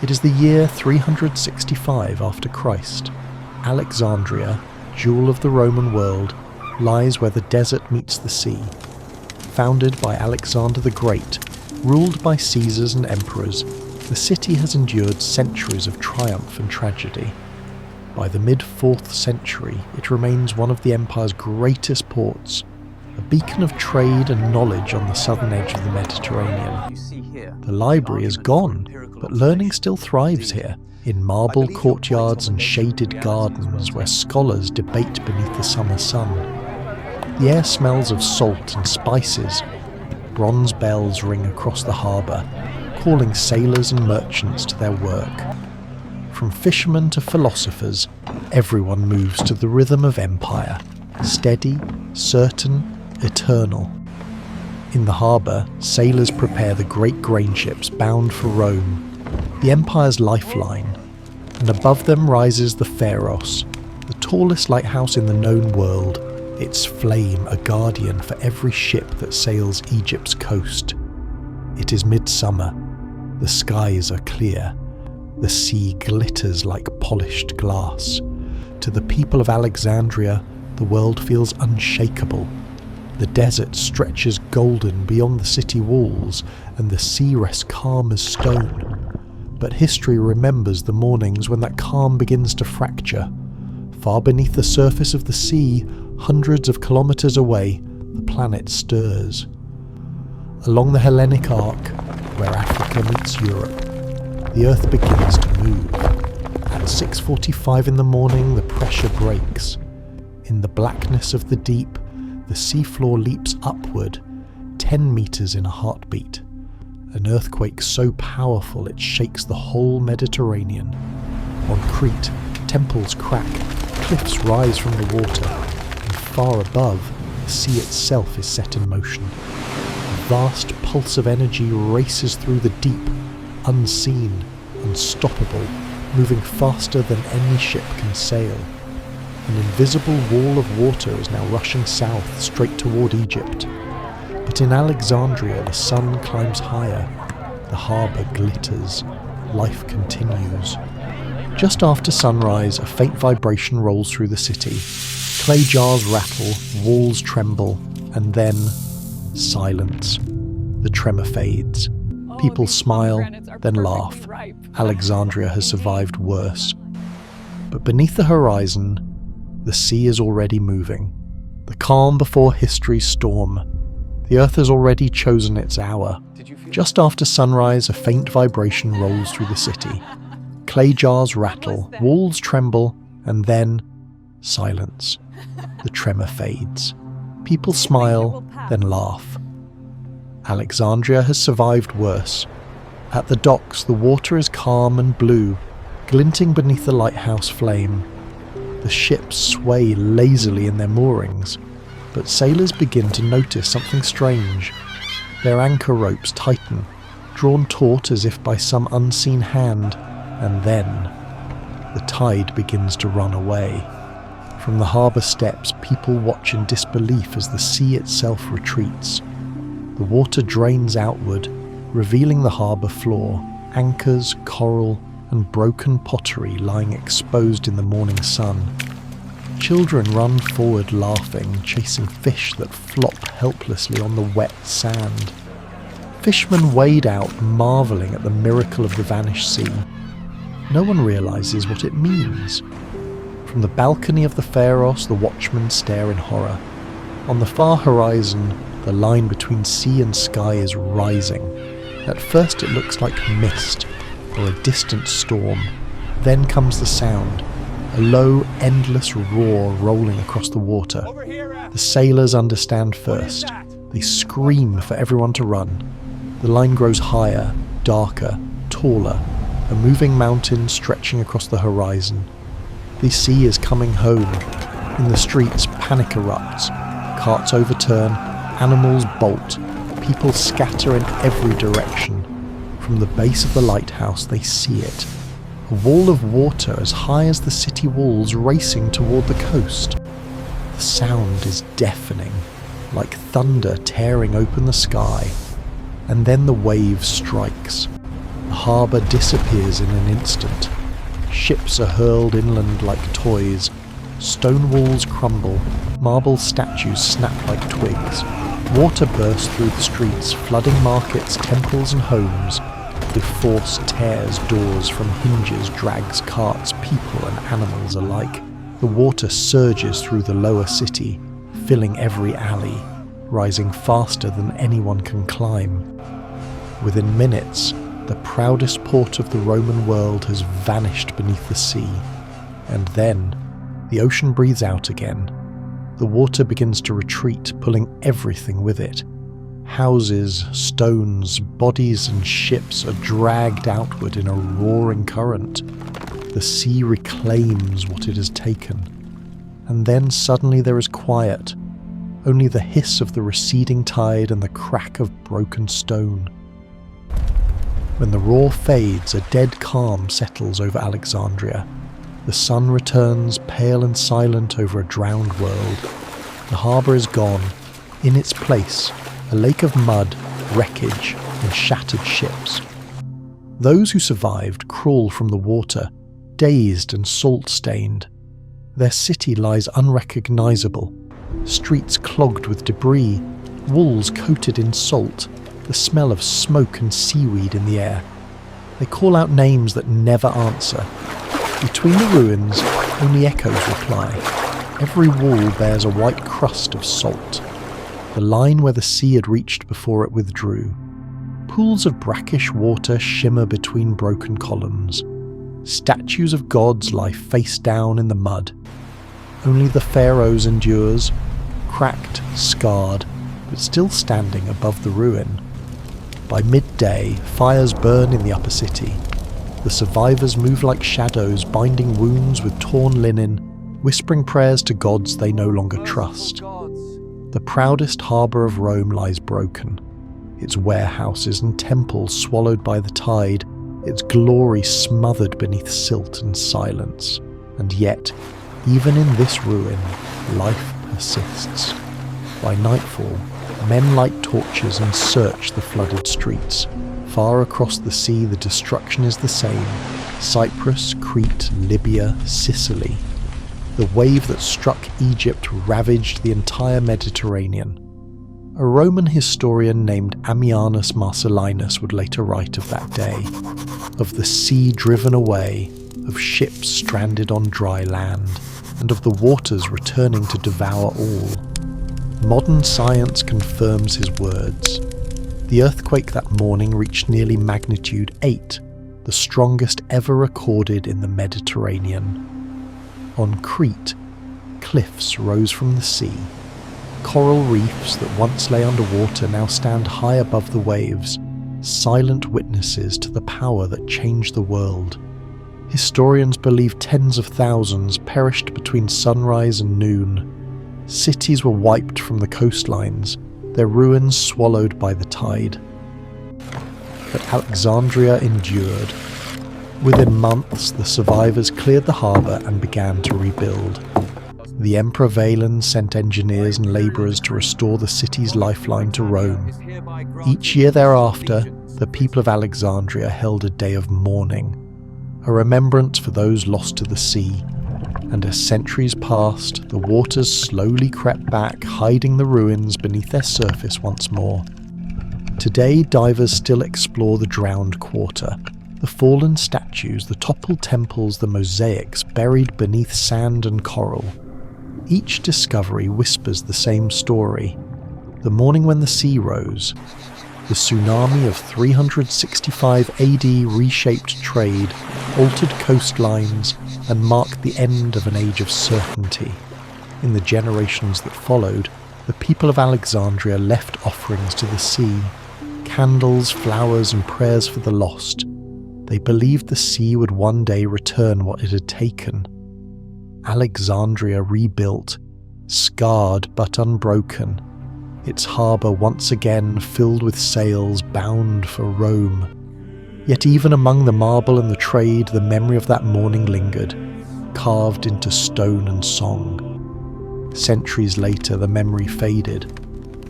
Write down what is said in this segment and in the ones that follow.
It is the year 365 after Christ. Alexandria, jewel of the Roman world, lies where the desert meets the sea. Founded by Alexander the Great, ruled by Caesars and emperors, the city has endured centuries of triumph and tragedy. By the mid-4th century, it remains one of the empire's greatest ports, a beacon of trade and knowledge on the southern edge of the Mediterranean. The library is gone, but learning still thrives here, in marble courtyards and shaded gardens where scholars debate beneath the summer sun. The air smells of salt and spices. Bronze bells ring across the harbour, calling sailors and merchants to their work. From fishermen to philosophers, everyone moves to the rhythm of empire, steady, certain, eternal. In the harbour, sailors prepare the great grain ships bound for Rome, the empire's lifeline, and above them rises the Pharos, the tallest lighthouse in the known world, its flame a guardian for every ship that sails Egypt's coast. It is midsummer. The skies are clear. The sea glitters like polished glass. To the people of Alexandria, the world feels unshakable. The desert stretches golden beyond the city walls, and the sea rests calm as stone. But history remembers the mornings when that calm begins to fracture. Far beneath the surface of the sea, hundreds of kilometres away, the planet stirs. Along the Hellenic Arc, where Africa meets Europe, the Earth begins to move. At 6:45 in the morning, the pressure breaks. In the blackness of the deep, the seafloor leaps upward, 10 metres in a heartbeat. An earthquake so powerful it shakes the whole Mediterranean. On Crete, temples crack, cliffs rise from the water, and far above, the sea itself is set in motion. A vast pulse of energy races through the deep, unseen, unstoppable, moving faster than any ship can sail. An invisible wall of water is now rushing south, straight toward Egypt. But in Alexandria, the sun climbs higher. The harbour glitters. Life continues. Just after sunrise, a faint vibration rolls through the city. Clay jars rattle, walls tremble, and then silence. The tremor fades. People smile, then laugh. Alexandria has survived worse. But beneath the horizon, the sea is already moving. The calm before history's storm. The earth has already chosen its hour. Just after sunrise, a faint vibration rolls through the city. Clay jars rattle, walls tremble, and then silence. The tremor fades. People smile, then laugh. Alexandria has survived worse. At the docks, the water is calm and blue, glinting beneath the lighthouse flame. The ships sway lazily in their moorings, but sailors begin to notice something strange. Their anchor ropes tighten, drawn taut as if by some unseen hand, and then the tide begins to run away. From the harbour steps, people watch in disbelief as the sea itself retreats. The water drains outward, revealing the harbour floor, anchors, coral, and broken pottery lying exposed in the morning sun. Children run forward laughing, chasing fish that flop helplessly on the wet sand. Fishermen wade out, marvelling at the miracle of the vanished sea. No one realises what it means. From the balcony of the Pharos, the watchmen stare in horror. On the far horizon, the line between sea and sky is rising. At first it looks like mist, or a distant storm. Then comes the sound, a low, endless roar rolling across the water. The sailors understand first. They scream for everyone to run. The line grows higher, darker, taller, a moving mountain stretching across the horizon. The sea is coming home. In the streets, panic erupts. Carts overturn, animals bolt, people scatter in every direction. From the base of the lighthouse they see it. A wall of water as high as the city walls racing toward the coast. The sound is deafening, like thunder tearing open the sky. And then the wave strikes. The The harbour disappears in an instant. Ships are hurled inland like toys. Stone walls crumble, marble statues snap like twigs. Water bursts through the streets, flooding markets, temples and homes. With force tears doors from hinges, drags carts, people and animals alike. The water surges through the lower city, filling every alley, rising faster than anyone can climb. Within minutes, the proudest port of the Roman world has vanished beneath the sea. And then, the ocean breathes out again. The water begins to retreat, pulling everything with it. Houses, stones, bodies and ships are dragged outward in a roaring current. The sea reclaims what it has taken. And then suddenly there is quiet, only the hiss of the receding tide and the crack of broken stone. When the roar fades, a dead calm settles over Alexandria. The sun returns, pale and silent over a drowned world. The harbour is gone. In its place, a lake of mud, wreckage, and shattered ships. Those who survived crawl from the water, dazed and salt-stained. Their city lies unrecognisable, streets clogged with debris, walls coated in salt, the smell of smoke and seaweed in the air. They call out names that never answer. Between the ruins, only echoes reply. Every wall bears a white crust of salt, the line where the sea had reached before it withdrew. Pools of brackish water shimmer between broken columns. Statues of gods lie face down in the mud. Only the Pharos endures, cracked, scarred, but still standing above the ruin. By midday, fires burn in the upper city. The survivors move like shadows, binding wounds with torn linen, whispering prayers to gods they no longer trust. The proudest harbour of Rome lies broken, its warehouses and temples swallowed by the tide, its glory smothered beneath silt and silence. And yet, even in this ruin, life persists. By nightfall, men light torches and search the flooded streets. Far across the sea, the destruction is the same. Cyprus, Crete, Libya, Sicily. The wave that struck Egypt ravaged the entire Mediterranean. A Roman historian named Ammianus Marcellinus would later write of that day, of the sea driven away, of ships stranded on dry land, and of the waters returning to devour all. Modern science confirms his words. The earthquake that morning reached nearly magnitude 8, the strongest ever recorded in the Mediterranean. On Crete, cliffs rose from the sea. Coral reefs that once lay underwater now stand high above the waves, silent witnesses to the power that changed the world. Historians believe tens of thousands perished between sunrise and noon. Cities were wiped from the coastlines, their ruins swallowed by the tide. But Alexandria endured. Within months, the survivors cleared the harbour and began to rebuild. The Emperor Valens sent engineers and labourers to restore the city's lifeline to Rome. Each year thereafter, the people of Alexandria held a day of mourning, a remembrance for those lost to the sea. And as centuries passed, the waters slowly crept back, hiding the ruins beneath their surface once more. Today, divers still explore the drowned quarter. The fallen statues, the toppled temples, the mosaics buried beneath sand and coral. Each discovery whispers the same story. The morning when the sea rose, the tsunami of 365 AD reshaped trade, altered coastlines, and marked the end of an age of certainty. In the generations that followed, the people of Alexandria left offerings to the sea, candles, flowers, and prayers for the lost. They believed the sea would one day return what it had taken. Alexandria rebuilt, scarred but unbroken, its harbour once again filled with sails bound for Rome. Yet even among the marble and the trade, the memory of that morning lingered, carved into stone and song. Centuries later, the memory faded.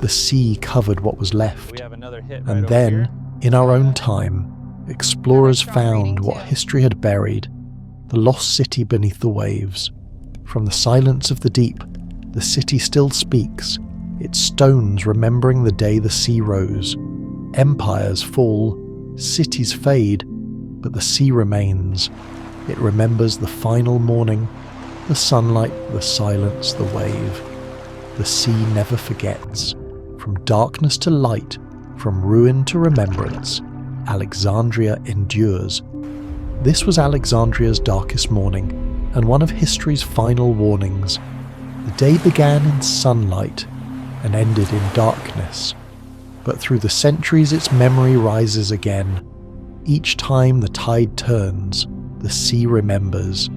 The sea covered what was left. And then, in our own time, explorers found what history had buried, the lost city beneath the waves. From the silence of the deep, the city still speaks, its stones remembering the day the sea rose. Empires fall, cities fade, but the sea remains. It remembers the final morning, the sunlight, the silence, the wave. The sea never forgets. From darkness to light, from ruin to remembrance, Alexandria endures. This was Alexandria's darkest morning, and one of history's final warnings. The day began in sunlight and ended in darkness. But through the centuries its memory rises again. Each time the tide turns, the sea remembers.